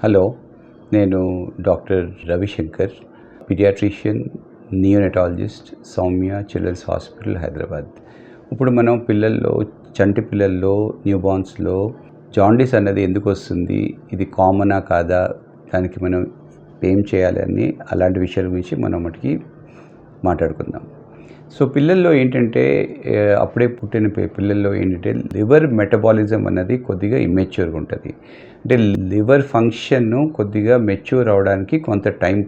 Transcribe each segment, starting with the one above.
Hello, నేను doctor Ravishankar, paediatrician, neonatologist, Soumya children's hospital, Hyderabad. ఇప్పుడు మనం చంటి పిల్లల్లో, న్యూబార్న్స్లో జాండీస్ అన్నది ఎందుకు వస్తుంది, ఇది కామనా కాదా, దానికి మనం ఏం చేయాలని అలాంటి విషయాల గురించి మనం మాట్లాడుకుందాం. సో పిల్లల్లో ఏంటంటే అప్పుడే పుట్టిన పిల్లల్లో ఏంటంటే లివర్ మెటబాలిజం అన్నది కొద్దిగా ఇమ్మెచ్యూర్గా ఉంటుంది. అంటే లివర్ ఫంక్షన్ కొద్దిగా మెచ్యూర్ అవడానికి కొంత టైం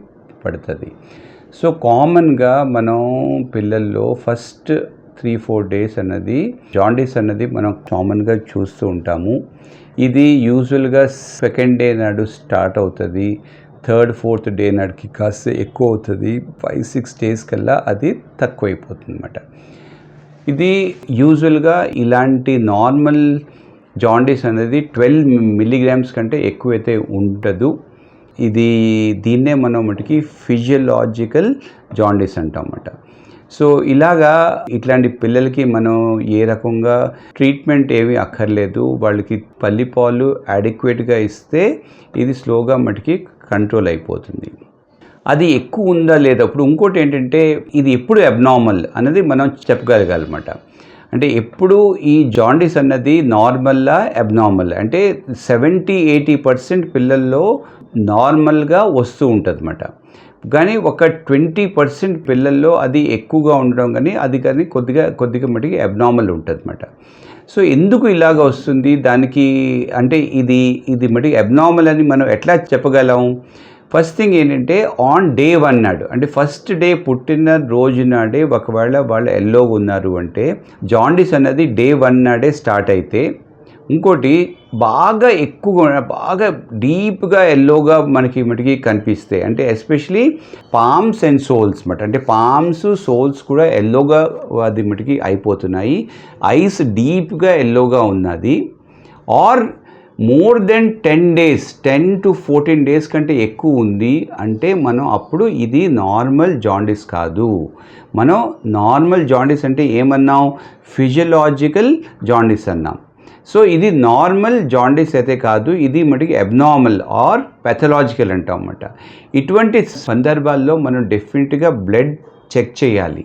పడుతుంది. సో కామన్గా మనం పిల్లల్లో ఫస్ట్ 3-4 డేస్ అన్నది జాండీస్ అన్నది మనం కామన్గా చూస్తూ ఉంటాము. ఇది యూజువల్గా సెకండ్ డే నాడు స్టార్ట్ అవుతుంది, 3rd-4th డే నాటికి కాస్త ఎక్కువ అవుతుంది, 5-6 డేస్ కల్లా అది తక్కువైపోతుంది అన్నమాట. ఇది యూజువల్గా ఇలాంటి నార్మల్ జాండీస్ అనేది 12 mg కంటే ఎక్కువైతే ఉండదు. దీన్నే మనం ఫిజియలాజికల్ జాండీస్ అంటాం అన్నమాట. సో ఇట్లాంటి పిల్లలకి మనం ఏ రకంగా ట్రీట్మెంట్ ఏమీ అక్కర్లేదు. వాళ్ళకి తల్లిపాలు అడిక్వేట్గా ఇస్తే ఇది స్లోగా కంట్రోల్ అయిపోతుంది. అది ఎక్కువ ఉందా లేదా, ఇప్పుడు ఇంకోటి ఏంటంటే ఇది ఎప్పుడు అబ్నార్మల్ అన్నది మనం చెప్పగలగాలన్నమాట. అంటే ఎప్పుడు ఈ జాండీస్ అన్నది నార్మల్లా అబ్నార్మల్ అంటే 70-80% పిల్లల్లో నార్మల్గా వస్తూ ఉంటుంది అన్నమాట. కానీ ఒక 20% పిల్లల్లో అది ఎక్కువగా ఉండడం కానీ కొద్దిగా మటుకి అబ్నార్మల్ ఉంటుంది అన్నమాట. సో ఎందుకు ఇలాగ వస్తుంది, దానికి అంటే ఇది మటుకి అబ్నార్మల్ అని మనం ఎట్లా చెప్పగలం? ఫస్ట్ థింగ్ ఏంటంటే ఆన్ డే 1 నాడు, అంటే ఫస్ట్ డే పుట్టిన రోజు నాడే ఒకవేళ వాళ్ళు ఎల్లోగా ఉన్నారు అంటే జాండీస్ అన్నది డే 1 నాడే స్టార్ట్ అయితే, ఇంకోటి బాగా ఎక్కువగా బాగా డీప్గా ఎల్లోగా మనకి కనిపిస్తాయి. అంటే ఎస్పెషలీ పామ్స్ అండ్ సోల్స్ అన్నమాట. అంటే పామ్స్, సోల్స్ కూడా ఎల్లోగా అది అయిపోతున్నాయి. ఐస్ డీప్గా ఎల్లోగా ఉన్నది. Or more than 10 days, 10 to 14 days కంటే ఎక్కువ ఉంది అంటే మనం అప్పుడు ఇది నార్మల్ జాండీస్ కాదు. మనం నార్మల్ జాండీస్ అంటే ఏమన్నాం? ఫిజియలాజికల్ జాండీస్ అన్నాం. సో ఇది నార్మల్ జాండీస్ అయితే కాదు, ఇది అబ్నార్మల్ ఆర్ పెథలాజికల్ అంటాం అన్నమాట. ఇటువంటి సందర్భాల్లో మనం డెఫినెట్గా బ్లడ్ చెక్ చేయాలి.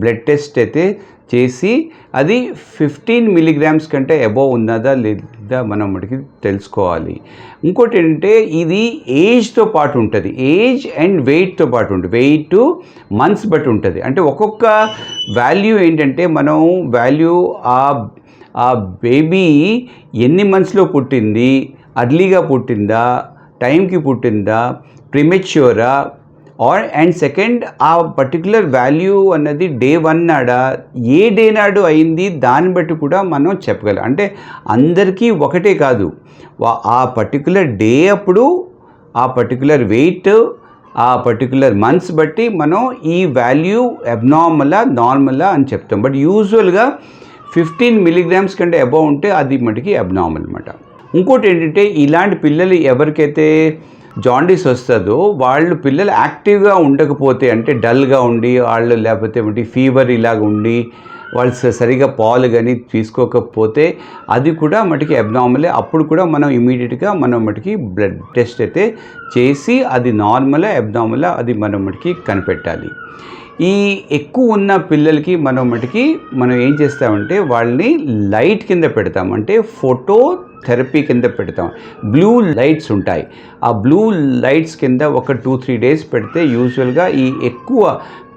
బ్లడ్ టెస్ట్ అయితే చేసి అది 15 mg కంటే అబోవ్ ఉన్నదా లేదా మనం తెలుసుకోవాలి. ఇంకోటి ఏంటంటే ఇది ఏజ్తో పాటు ఉంటుంది, ఏజ్ అండ్ వెయిట్తో పాటు ఉంటుంది. వెయిట్ మంత్స్ బట్టి ఉంటుంది. అంటే ఒక్కొక్క వాల్యూ ఏంటంటే మనం ఆ బేబీ ఎన్ని మంత్స్లో పుట్టింది, అర్లీగా పుట్టిందా, టైంకి పుట్టిందా, ప్రిమెచ్యూరా, అండ్ సెకండ్ ఆ పర్టికులర్ వాల్యూ అన్నది డే 1 నాడా, ఏ డే నాడు అయింది, దాన్ని బట్టి కూడా మనం చెప్పగలం. అంటే అందరికీ ఒకటే కాదు, ఆ పర్టికులర్ డే అప్పుడు ఆ పర్టికులర్ వెయిట్, ఆ పర్టికులర్ మంత్స్ బట్టి మనం ఈ వాల్యూ అబ్నార్మలా నార్మలా అని చెప్తాం. బట్ యూజువల్గా 15 mg కంటే అబౌవ్ ఉంటే అది అబ్నార్మల్ అన్నమాట. ఇంకోటి ఏంటంటే ఇలాంటి పిల్లలు ఎవరికైతే జాండీస్ వస్తుందో పిల్లలు యాక్టివ్గా ఉండకపోతే, అంటే డల్గా ఉండి వాళ్ళు లేకపోతే ఫీవర్ ఇలాగ ఉండి వాళ్ళు సరిగా పాలు కానీ తీసుకోకపోతే అది కూడా అబ్నార్మలే. అప్పుడు కూడా మనం ఇమీడియట్గా బ్లడ్ టెస్ట్ అయితే చేసి అది నార్మలా అబ్నార్మలా అది మనం కనిపెట్టాలి. ఈ ఎక్కువ ఉన్న పిల్లలకి మనం ఏం చేస్తామంటే వాళ్ళని లైట్ కింద పెడతాం, అంటే ఫోటో థెరపీ కింద పెడతాం. బ్లూ లైట్స్ ఉంటాయి, ఆ బ్లూ లైట్స్ కింద ఒక 2-3 days పెడితే యూజువల్గా ఈ ఎక్కువ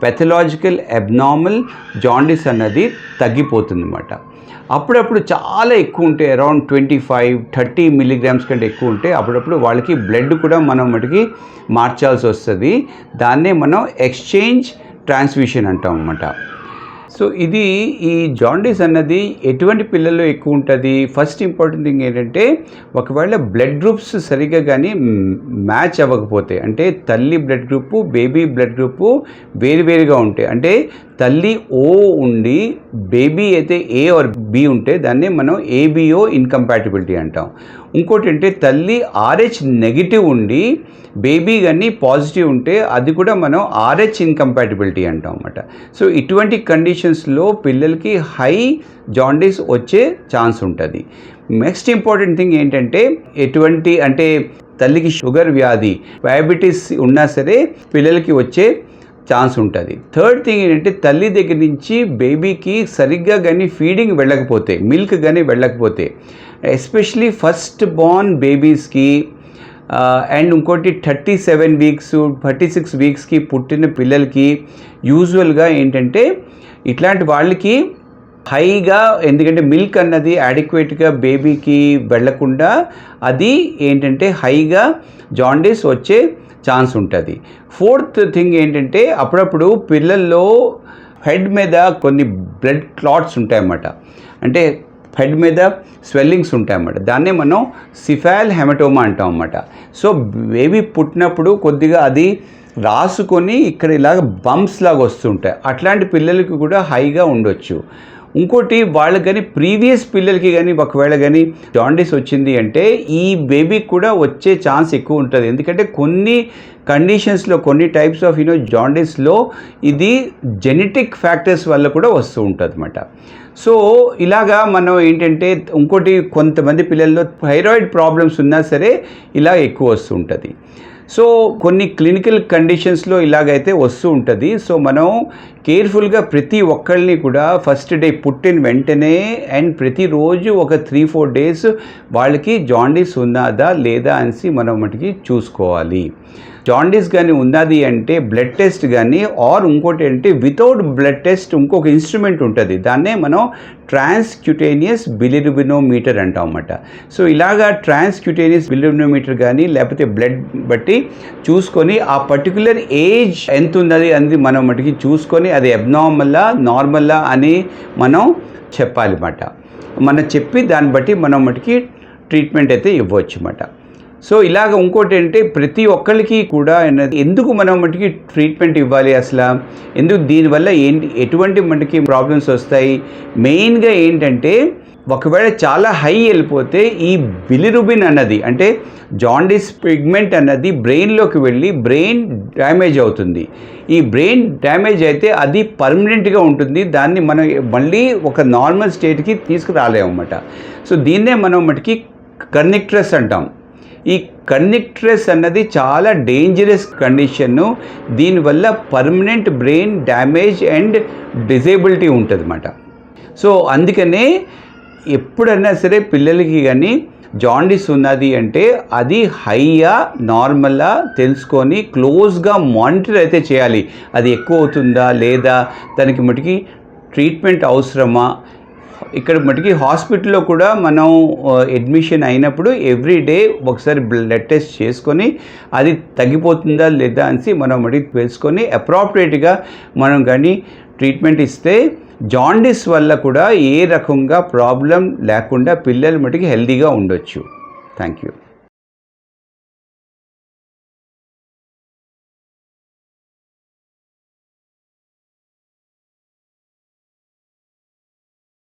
పెథలాజికల్ అబ్నార్మల్ జాండీస్ అన్నది తగ్గిపోతుంది అన్నమాట. అప్పుడప్పుడు చాలా ఎక్కువ ఉంటే అరౌండ్ 25-30 mg కంటే ఎక్కువ ఉంటే అప్పుడప్పుడు వాళ్ళకి బ్లడ్ కూడా మనం మార్చాల్సి వస్తుంది. దాన్నే మనం ఎక్స్చేంజ్ ట్రాన్స్ఫ్యూషన్ అంటాం అన్నమాట. సో ఈ జాండీస్ అన్నది ఎటువంటి పిల్లల్లో ఎక్కువ ఉంటుంది? ఫస్ట్ ఇంపార్టెంట్ థింగ్ ఏంటంటే ఒకవేళ బ్లడ్ గ్రూప్స్ సరిగ్గా కానీ మ్యాచ్ అవ్వకపోతే, అంటే తల్లి blood group, baby blood group వేరువేరుగా ఉంటాయి. అంటే తల్లి ఓ ఉండి బేబీ అయితే ఏ ఆర్ బి ఉంటే దాన్ని మనం ఏబిఓ ఇన్కంపాటిబిలిటీ అంటాం. ఇంకోటి అంటే తల్లి ఆర్హెచ్ నెగిటివ్ ఉండి బేబీ కానీ పాజిటివ్ ఉంటే అది కూడా మనం ఆర్హెచ్ ఇన్కంపాటిబిలిటీ అంటాం అన్నమాట. సో ఇటువంటి కండిషన్స్లో పిల్లలకి హై జాండీస్ వచ్చే ఛాన్స్ ఉంటుంది. నెక్స్ట్ ఇంపార్టెంట్ థింగ్ ఏంటంటే ఎటువంటి అంటే తల్లికి షుగర్ వ్యాధి డయాబెటీస్ ఉన్నా సరే పిల్లలకి వచ్చే ఛాన్స్ ఉంటుంది. థర్డ్ థింగ్ ఏంటంటే తల్లి దగ్గర నుంచి బేబీకి సరిగ్గా కానీ ఫీడింగ్ వెళ్ళకపోతే, మిల్క్ కానీ వెళ్ళకపోతే, ఎస్పెషలీ ఫస్ట్ బోర్న్ బేబీస్కి అండ్ ఇంకోటి 37 వీక్స్ 36 వీక్స్కి పుట్టిన పిల్లలకి యూజువల్గా ఏంటంటే ఇట్లాంటి వాళ్ళకి హైగా, ఎందుకంటే మిల్క్ అన్నది అడిక్వేట్గా బేబీకి వెళ్ళకుండా అది ఏంటంటే హైగా జాండీస్ వచ్చే ఛాన్స్ ఉంటుంది. ఫోర్త్ థింగ్ ఏంటంటే అప్పుడప్పుడు పిల్లల్లో హెడ్ మీద కొన్ని బ్లడ్ క్లాట్స్ ఉంటాయన్నమాట. అంటే హెడ్ మీద స్వెల్లింగ్స్ ఉంటాయన్నమాట. దాన్నే మనం సిఫాల్ హెమటోమా అంటాం అన్నమాట. సో బేబీ పుట్టినప్పుడు కొద్దిగా అది రాసుకొని ఇక్కడ ఇలాగ బంప్స్ లాగా వస్తుంటాయి. అట్లాంటి పిల్లలకి కూడా హైగా ఉండొచ్చు. ఇంకోటి వాళ్ళకి కానీ ప్రీవియస్ పిల్లలకి కానీ ఒకవేళ కానీ జాండీస్ వచ్చింది అంటే ఈ బేబీకి కూడా వచ్చే ఛాన్స్ ఎక్కువ ఉంటుంది. ఎందుకంటే కొన్ని కండిషన్స్లో కొన్ని టైప్స్ ఆఫ్ జాండీస్లో ఇది జెనెటిక్ ఫ్యాక్టర్స్ వల్ల కూడా వస్తూ ఉంటుంది అన్నమాట. సో ఇలాగా మనం ఏంటంటే ఇంకోటి కొంతమంది పిల్లల్లో థైరాయిడ్ ప్రాబ్లమ్స్ ఉన్నా సరే ఇలా ఎక్కువ వస్తూ ఉంటుంది. సో కొన్ని క్లినికల్ కండిషన్స్లో ఇలాగైతే వస్తూ ఉంటుంది. సో మనం కేర్ఫుల్గా ప్రతి ఒక్కళ్ళని కూడా ఫస్ట్ డే పుట్టిన వెంటనే అండ్ ప్రతిరోజు ఒక 3-4 డేస్ వాళ్ళకి జాండీస్ ఉన్నదా లేదా అనేసి మనం మటుకి చూసుకోవాలి. జాండీస్ కానీ ఉన్నది అంటే బ్లడ్ టెస్ట్ కానీ ఆర్ ఇంకోటి అంటే వితౌట్ బ్లడ్ టెస్ట్ ఇంకొక ఇన్స్ట్రుమెంట్ ఉంటుంది. దాన్నే మనం ట్రాన్స్క్యూటేనియస్ బిలిరుబినోమీటర్ అంటాం అన్నమాట. సో ఇలాగా ట్రాన్స్క్యూటేనియస్ బిలిరుబినోమీటర్ కానీ లేకపోతే బ్లడ్ బట్టి చూసుకొని ఆ పర్టికులర్ ఏజ్ ఎంత ఉన్నది అనేది మనం మటుకి చూసుకొని అది అబ్నార్మల్లా నార్మల్లా అని మనం చెప్పాలి అన్నమాట. మనం చెప్పి దాన్ని బట్టి మనం మటుకి ట్రీట్మెంట్ అయితే ఇవ్వచ్చు అన్నమాట. సో ఇలాగ ఇంకోటి అంటే ప్రతి ఒక్కరికి కూడా ఎందుకు మనం మటుకి ట్రీట్మెంట్ ఇవ్వాలి, అసలు ఎందుకు దీనివల్ల ఎటువంటి మటుకి ప్రాబ్లమ్స్ వస్తాయి, మెయిన్గా ఏంటంటే ఒకవేళ చాలా హై వెళ్ళిపోతే ఈ బిలిరుబిన్ అన్నది అంటే జాండీస్ పిగ్మెంట్ అన్నది బ్రెయిన్లోకి వెళ్ళి బ్రెయిన్ డ్యామేజ్ అవుతుంది. ఈ బ్రెయిన్ డ్యామేజ్ అయితే అది పర్మనెంట్గా ఉంటుంది. దాన్ని మనం మళ్ళీ ఒక నార్మల్ స్టేట్కి తీసుకురాలేము అన్నమాట. సో దీన్నే మనం మటుకి కర్నిక్ట్రస్ అంటాం. ఈ కర్నిక్ట్రస్ అన్నది చాలా డేంజరస్ కండిషన్ను. దీనివల్ల permanent brain damage and disability ఉంటుంది అన్నమాట. సో అందుకనే ఎప్పుడన్నా సరే పిల్లలకి కానీ జాండీస్ ఉన్నది అంటే అది హైయా నార్మల్లా తెలుసుకొని క్లోజ్గా మానిటర్ అయితే చేయాలి. అది ఎక్కువ అవుతుందా లేదా, దానికి మటుకి ట్రీట్మెంట్ అవసరమా. ఇక్కడ మటుకి హాస్పిటల్లో కూడా మనం అడ్మిషన్ అయినప్పుడు ఎవ్రీడే ఒకసారి బ్లడ్ టెస్ట్ చేసుకొని అది తగ్గిపోతుందా లేదా అనేసి మనం మటుకి తెలుసుకొని అప్రాప్రియేట్గా మనం కానీ ట్రీట్మెంట్ ఇస్తే జాండీస్ వల్ల కూడా ఏ రకంగా ప్రాబ్లం లేకుండా పిల్లలు మటుకి హెల్తీగా ఉండొచ్చు. Thank you.